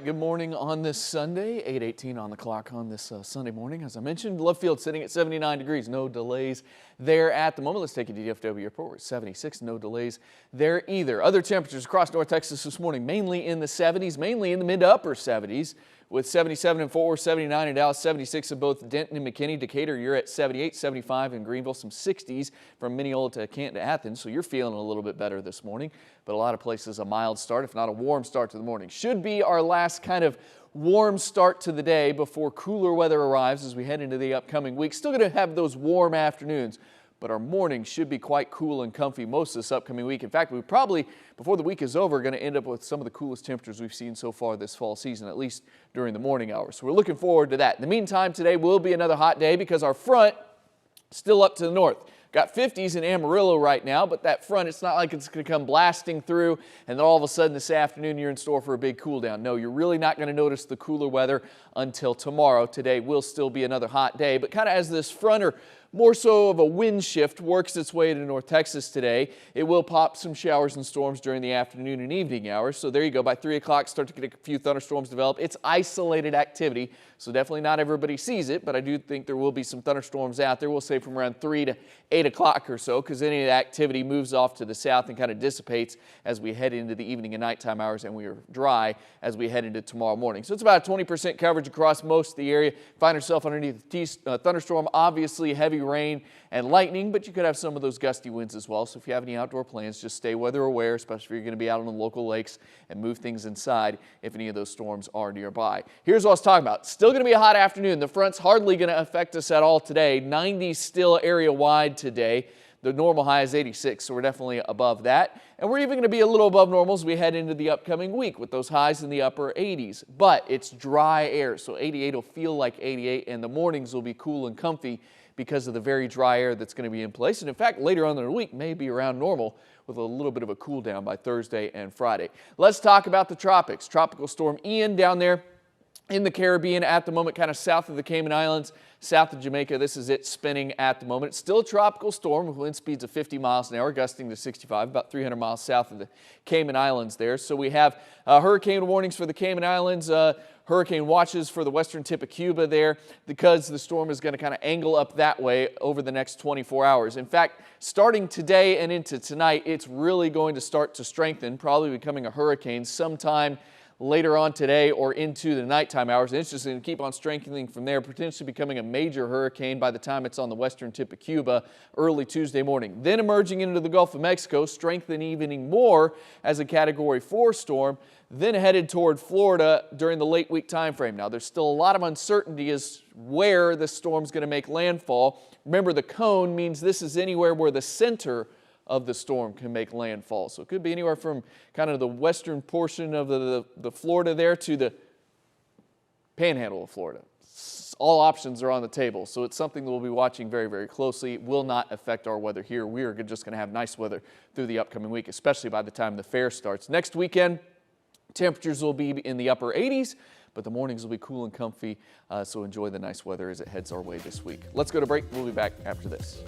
Good morning on this Sunday, 8:18 on the clock on this Sunday morning. As I mentioned, Love Field sitting at 79 degrees, no delays there at the moment. Let's take you to DFW Airport. We're at 76, no delays there either. Other temperatures across North Texas this morning, mainly in the 70s, mainly in the mid to upper 70s, with 77 in Fort Worth, 79 in Dallas, 76 in both Denton and McKinney. Decatur, you're at 78, 75 in Greenville, some 60s from Mineola to Canton to Athens, so you're feeling a little bit better this morning. But a lot of places a mild start, if not a warm start to the morning. Should be our last kind of warm start to the day before cooler weather arrives as we head into the upcoming week. Still going to have those warm afternoons, but our mornings should be quite cool and comfy most of this upcoming week. In fact, we probably, before the week is over, going to end up with some of the coolest temperatures we've seen so far this fall season, at least during the morning hours. So we're looking forward to that. In the meantime, today will be another hot day because our front still up to the north. Got 50s in Amarillo right now, but that front, it's not like it's going to come blasting through and then all of a sudden this afternoon you're in store for a big cool down. No, you're really not going to notice the cooler weather until tomorrow. Today will still be another hot day, but kind of as this front, or more so of a wind shift, works its way into North Texas today, it will pop some showers and storms during the afternoon and evening hours. So there you go. By 3 o'clock, start to get a few thunderstorms develop. It's isolated activity, so definitely not everybody sees it, but I do think there will be some thunderstorms out there. We'll say from around 3 to 8 o'clock or so, because any of the activity moves off to the south and kind of dissipates as we head into the evening and nighttime hours, and we are dry as we head into tomorrow morning. So it's about a 20% coverage across most of the area. Find yourself underneath the thunderstorm, obviously heavy rain and lightning, but you could have some of those gusty winds as well. So if you have any outdoor plans, just stay weather aware, especially if you're going to be out on the local lakes, and move things inside if any of those storms are nearby. Here's what I was talking about. Still going to be a hot afternoon. The front's hardly going to affect us at all today. 90 still area wide today. The normal high is 86, so we're definitely above that. And we're even going to be a little above normal as we head into the upcoming week with those highs in the upper 80s. But it's dry air, so 88 will feel like 88, and the mornings will be cool and comfy because of the very dry air that's going to be in place. And in fact, later on in the week may be around normal with a little bit of a cool down by Thursday and Friday. Let's talk about the tropics. Tropical storm Ian down there in the Caribbean at the moment, kind of south of the Cayman Islands, south of Jamaica. This is it spinning at the moment. It's still a tropical storm with wind speeds of 50 miles an hour, gusting to 65, about 300 miles south of the Cayman Islands there. So we have hurricane warnings for the Cayman Islands, hurricane watches for the western tip of Cuba there, because the storm is going to kind of angle up that way over the next 24 hours. In fact, starting today and into tonight, it's really going to start to strengthen, probably becoming a hurricane sometime later on today or into the nighttime hours. And it's just going to keep on strengthening from there, potentially becoming a major hurricane by the time it's on the western tip of Cuba early Tuesday morning. Then emerging into the Gulf of Mexico, strengthening even more as a Category 4 storm, then headed toward Florida during the late week time frame. Now, there's still a lot of uncertainty as where this storm's going to make landfall. Remember, the cone means this is anywhere where the center of the storm can make landfall. So it could be anywhere from kind of the western portion of the Florida there to the panhandle of Florida. All options are on the table, so it's something that we'll be watching very, very closely. It will not affect our weather here. We are just going to have nice weather through the upcoming week, especially by the time the fair starts. Next weekend, temperatures will be in the upper 80s, but the mornings will be cool and comfy, so enjoy the nice weather as it heads our way this week. Let's go to break. We'll be back after this.